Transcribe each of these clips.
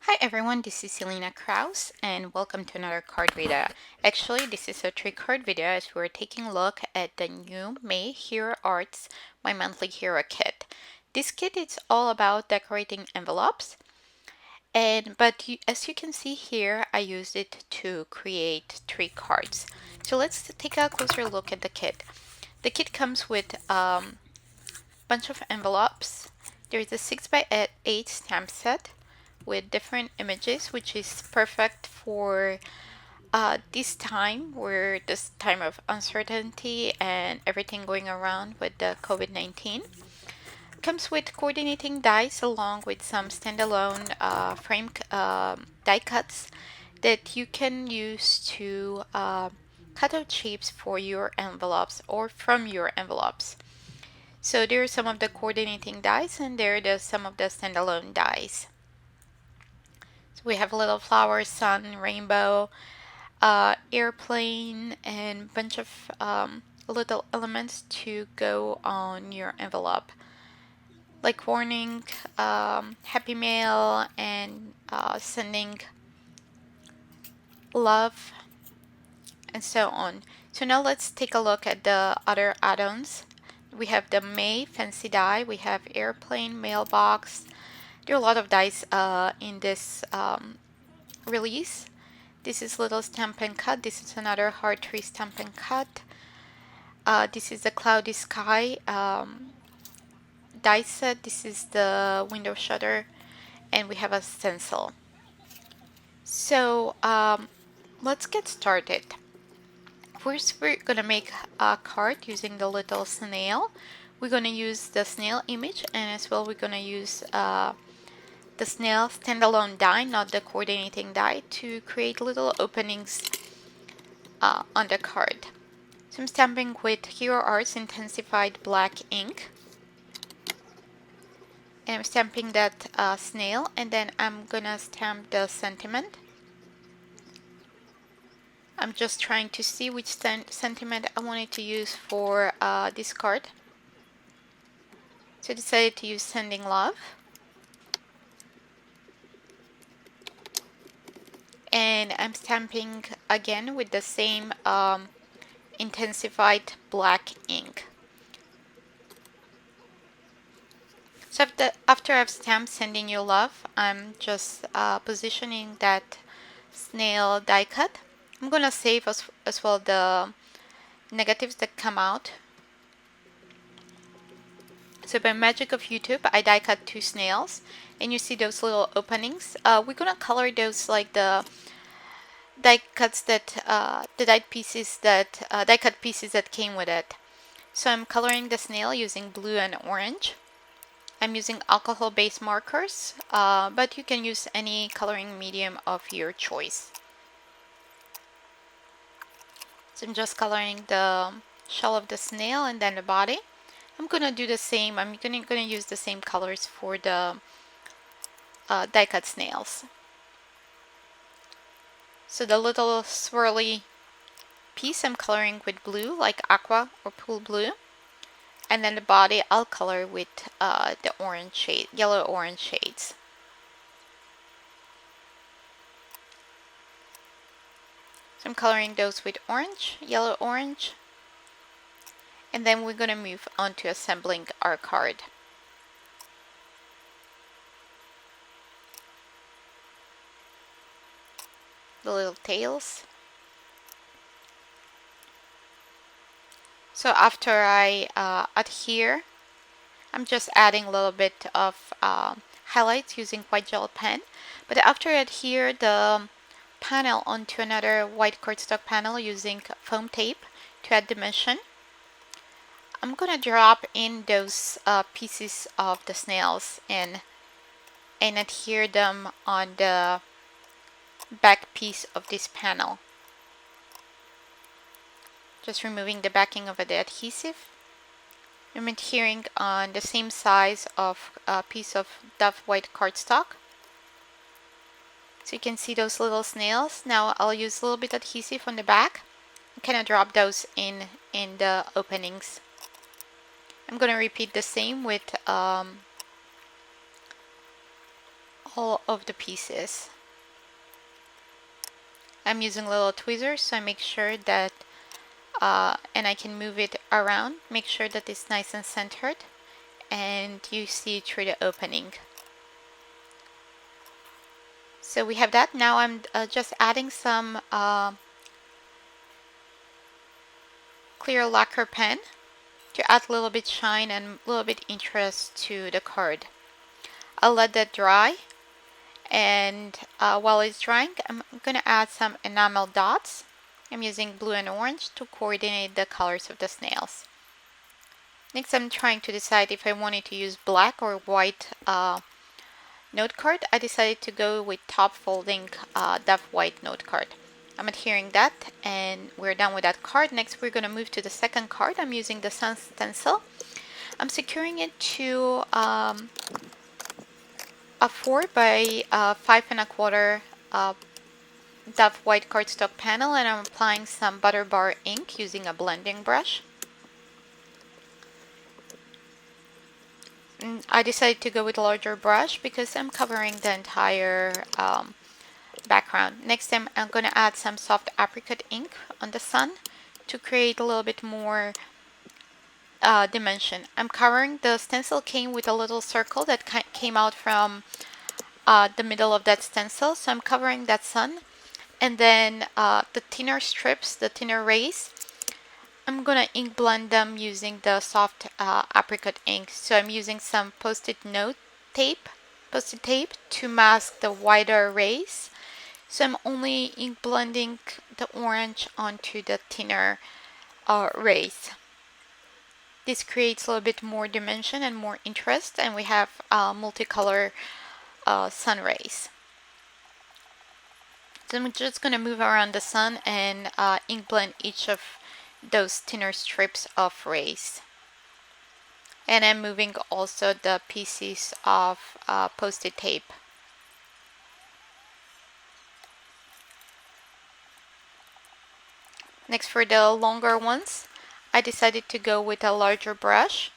Hi everyone, this is Selena Kraus and welcome to another card video. Actually, this is a 3 card video as we're taking a look at the new May Hero Arts My Monthly Hero Kit. This kit is all about decorating envelopes as you can see here, I used it to create 3 cards. So let's take a closer look at the kit. The kit comes with bunch of envelopes. There's a 6x8 stamp set with different images, which is perfect for this time, where this time of uncertainty and everything going around with the COVID-19. Comes with coordinating dies along with some standalone frame die cuts that you can use to cut out shapes for your envelopes or from your envelopes. So there are some of the coordinating dies and there are some of the standalone dies. So we have a little flower, sun, rainbow, airplane, and bunch of little elements to go on your envelope, like warning, happy mail, and sending love, and so on. So now let's take a look at the other add-ons. We have the May fancy die, we have airplane, mailbox. There are a lot of dies in this release. This is little stamp and cut. This is another heart tree stamp and cut. This is the cloudy sky die set. This is the window shutter, and we have a stencil. So let's get started. First, we're gonna make a card using the little snail. We're gonna use the snail image, and as well we're gonna use the snail standalone die, not the coordinating die, to create little openings on the card. So I'm stamping with Hero Arts Intens-ified black ink. And I'm stamping that snail, and then I'm gonna stamp the sentiment. I'm just trying to see which sentiment I wanted to use for this card. So I decided to use sending love. And I'm stamping again with the same intensified black ink. So after I've stamped sending you love, I'm just positioning that snail die cut. I'm gonna save as well the negatives that come out. So by magic of YouTube, I die cut 2 snails, and you see those little openings. We're gonna color those like the die cuts that the die cut pieces that came with it. So I'm coloring the snail using blue and orange. I'm using alcohol-based markers, but you can use any coloring medium of your choice. So I'm just coloring the shell of the snail and then the body. I'm gonna do the same. I'm gonna use the same colors for the die cut snails. So the little swirly piece I'm coloring with blue, like aqua or pool blue, and then the body I'll color with the orange shade, yellow-orange shades. So I'm coloring those with orange, yellow-orange, and then we're gonna move on to assembling our card. The little tails. So after I adhere, I'm just adding a little bit of highlights using white gel pen. But after I adhere the panel onto another white cardstock panel using foam tape to add dimension, I'm gonna drop in those pieces of the snails and adhere them on the back piece of this panel. Just removing the backing of the adhesive. I'm adhering on the same size of a piece of dove white cardstock. So you can see those little snails. Now I'll use a little bit adhesive on the back and kind of drop those in the openings. I'm going to repeat the same with all all of the pieces. I'm using little tweezers, so I make sure that, and I can move it around, make sure that it's nice and centered, and you see through the opening. So we have that. Now I'm just adding some clear lacquer pen to add a little bit shine and a little bit interest to the card. I'll let that dry, and while it's drying, I'm going to add some enamel dots. I'm using blue and orange to coordinate the colors of the snails. Next, I'm trying to decide if I wanted to use black or white note card. I decided to go with top folding Dove white note card. I'm adhering that, and we're done with that card. Next, we're going to move to the second card. I'm using the sun stencil. I'm securing it to a 4 by 5 1/4 Dove white cardstock panel, and I'm applying some butter bar ink using a blending brush. I decided to go with a larger brush because I'm covering the entire background. Next, I'm going to add some soft apricot ink on the sun to create a little bit more dimension. I'm covering, the stencil came with a little circle that came out from the middle of that stencil, so I'm covering that sun. And then the thinner strips, the thinner rays, I'm gonna ink blend them using the soft apricot ink. So I'm using some post-it tape to mask the wider rays. So I'm only ink blending the orange onto the thinner rays. This creates a little bit more dimension and more interest, and we have multicolor sun rays. So I'm just going to move around the sun and ink blend each of those thinner strips of rays. And I'm moving also the pieces of post-it tape. Next, for the longer ones, I decided to go with a larger brush.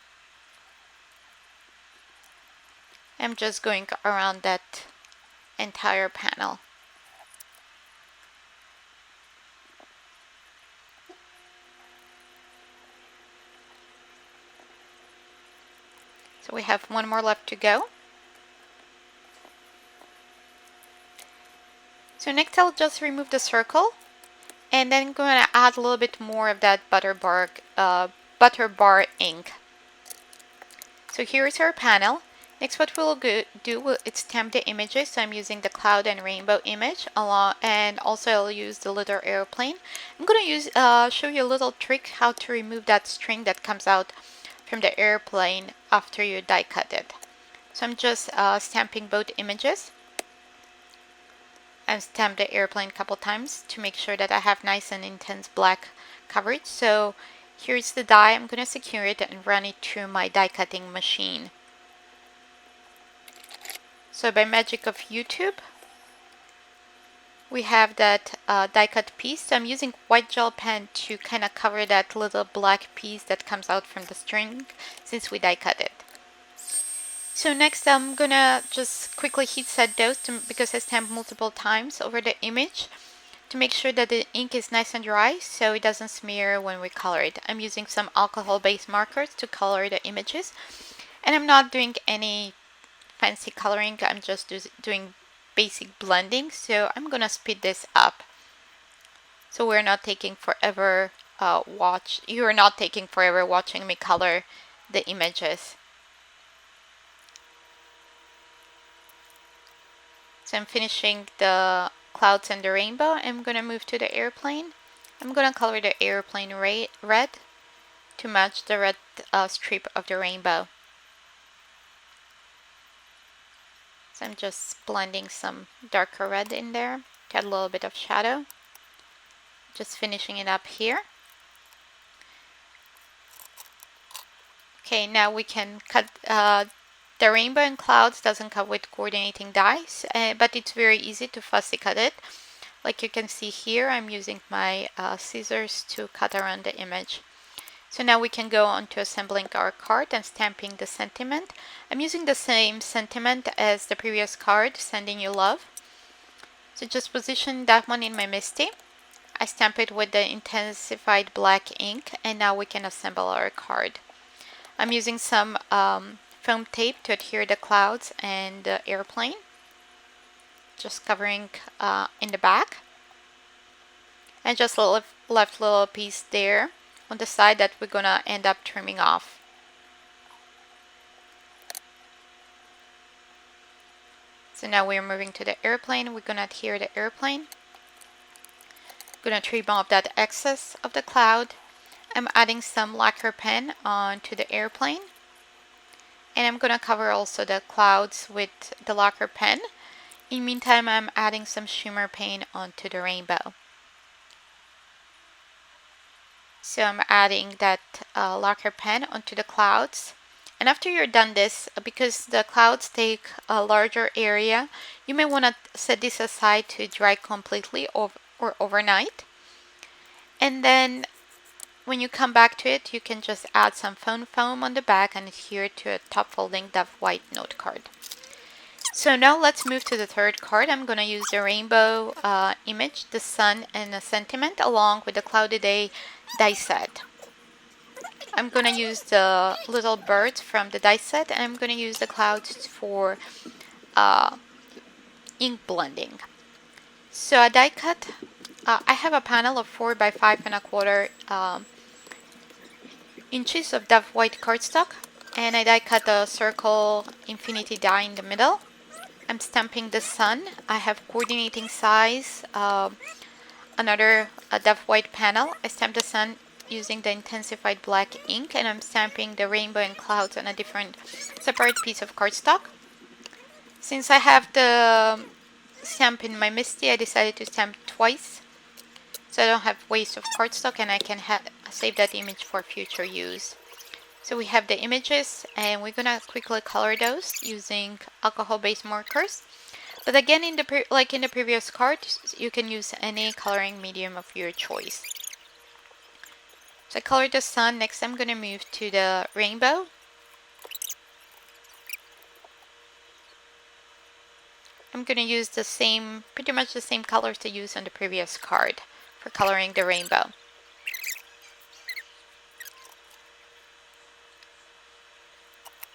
I'm just going around that entire panel. So we have one more left to go. So next I'll just remove the circle, and then I'm going to add a little bit more of that butter bar ink. So here is our panel. Next, what we'll do is stamp the images. So I'm using the cloud and rainbow image, and also I'll use the little airplane. I'm going to show you a little trick how to remove that string that comes out from the airplane after you die cut it. So I'm just stamping both images. I've stamped the airplane a couple times to make sure that I have nice and intense black coverage. So here's the die. I'm going to secure it and run it through my die cutting machine. So by magic of YouTube, we have that die cut piece. So I'm using white gel pen to kind of cover that little black piece that comes out from the string since we die cut it. So next I'm gonna just quickly heat set those because I stamped multiple times over the image to make sure that the ink is nice and dry so it doesn't smear when we color it. I'm using some alcohol based markers to color the images, and I'm not doing any fancy coloring. I'm just doing basic blending, so I'm gonna speed this up so we're not taking forever you're not taking forever watching me color the images. So I'm finishing the clouds and the rainbow. I'm gonna move to the airplane. I'm gonna color the airplane red to match the red strip of the rainbow. So I'm just blending some darker red in there to add a little bit of shadow. Just finishing it up here. Okay, now we can cut the rainbow and clouds doesn't come with coordinating dies, but it's very easy to fussy cut it. Like you can see here, I'm using my scissors to cut around the image. So now we can go on to assembling our card and stamping the sentiment. I'm using the same sentiment as the previous card, Sending You Love. So just position that one in my MISTI. I stamp it with the Intens-ified black ink, and now we can assemble our card. I'm using some foam tape to adhere the clouds and the airplane, just covering in the back. And just left a little piece there on the side that we're gonna end up trimming off. So now we're moving to the airplane. We're gonna adhere the airplane. Gonna trim off that excess of the cloud. I'm adding some lacquer pen onto the airplane. And I'm gonna cover also the clouds with the lacquer pen. In the meantime, I'm adding some shimmer paint onto the rainbow. So I'm adding that lacquer pen onto the clouds. And after you're done this, because the clouds take a larger area, you may want to set this aside to dry completely or overnight. And then when you come back to it, you can just add some foam on the back and adhere to a top folding Dove white note card. So now let's move to the third card. I'm going to use the rainbow image, the sun and a sentiment, along with the cloudy day die set. I'm going to use the little birds from the die set, and I'm going to use the clouds for ink blending. So a die cut, I have a panel of 4 by 5¼ inches of Dove white cardstock, and I die cut a circle infinity die in the middle. I'm stamping the sun. I have coordinating size, another Dove white panel. I stamped the sun using the Intens-ified black ink, and I'm stamping the rainbow and clouds on a different separate piece of cardstock. Since I have the stamp in my MISTI, I decided to stamp twice, so I don't have waste of cardstock, and I can save that image for future use. So we have the images, and we're gonna quickly color those using alcohol-based markers. But again, like in the previous card, you can use any coloring medium of your choice. So I colored the sun. Next, I'm gonna move to the rainbow. I'm gonna use the same, pretty much the same colors I used on the previous card for coloring the rainbow.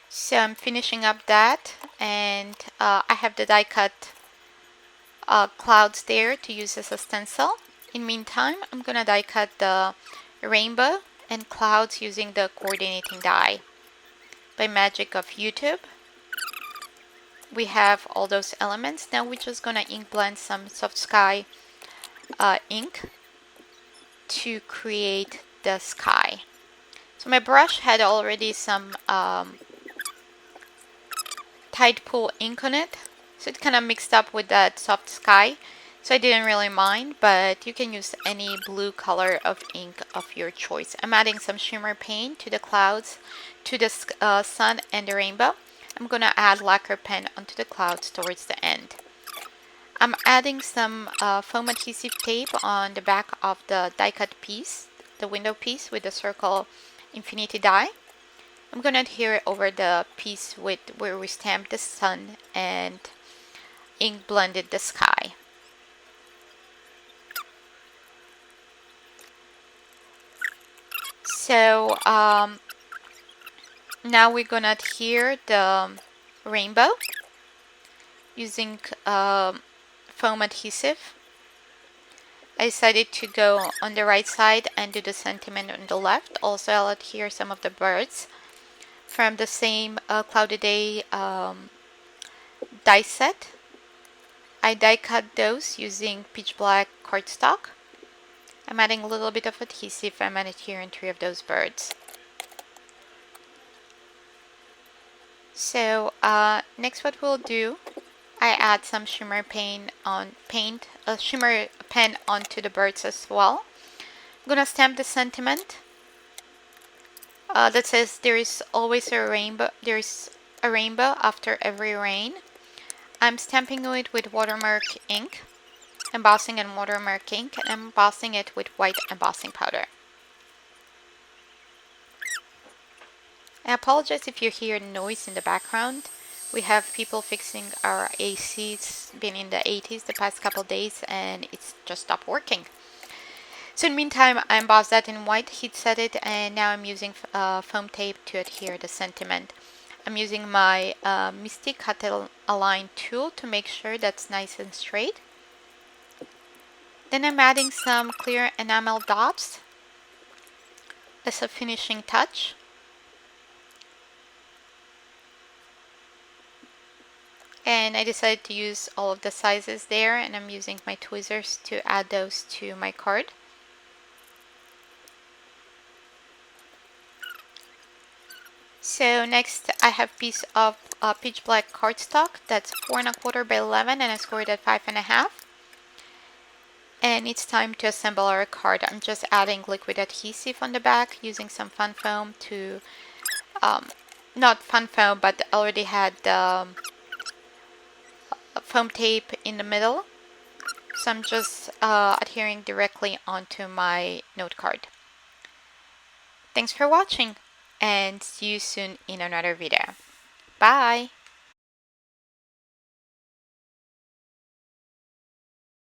So I'm finishing up that, and I have the die cut clouds there to use as a stencil. In the meantime, I'm gonna die cut the rainbow and clouds using the coordinating die. By magic of YouTube, we have all those elements. Now we're just gonna ink blend some soft sky ink to create the sky. So my brush had already some Tide Pool ink on it, so it kind of mixed up with that soft sky, so I didn't really mind, but you can use any blue color of ink of your choice. I'm adding some shimmer paint to the clouds, to the sun and the rainbow. I'm gonna add lacquer pen onto the clouds towards the end. I'm adding some foam adhesive tape on the back of the die cut piece, the window piece with the circle infinity die. I'm gonna adhere it over the piece with where we stamped the sun and ink blended the sky. So now we're gonna adhere the rainbow using foam adhesive. I decided to go on the right side and do the sentiment on the left. Also, I'll adhere some of the birds from the same Cloudy Day die set. I die cut those using pitch black cardstock. I'm adding a little bit of adhesive. I'm adhering 3 of those birds. So next what we'll do, I add some shimmer paint shimmer pen onto the birds as well. I'm gonna stamp the sentiment that says there is always a rainbow. There is a rainbow after every rain. I'm stamping it with Watermark ink, embossing and Watermark ink, and embossing it with white embossing powder. I apologize if you hear noise in the background. We have people fixing our AC. It's been in the 80s the past couple days and it's just stopped working. So in the meantime, I embossed that in white, heat set it, and now I'm using foam tape to adhere the sentiment. I'm using my Misty Cut Align tool to make sure that's nice and straight. Then I'm adding some clear enamel dots as a finishing touch. And I decided to use all of the sizes there, and I'm using my tweezers to add those to my card. So next I have a piece of pitch black cardstock that's 4 1/4 by 11 and I scored at 5 1/2. And it's time to assemble our card. I'm just adding liquid adhesive on the back using some fun foam to, not fun foam, but I already had foam tape in the middle. So I'm just adhering directly onto my note card. Thanks for watching and see you soon in another video. Bye!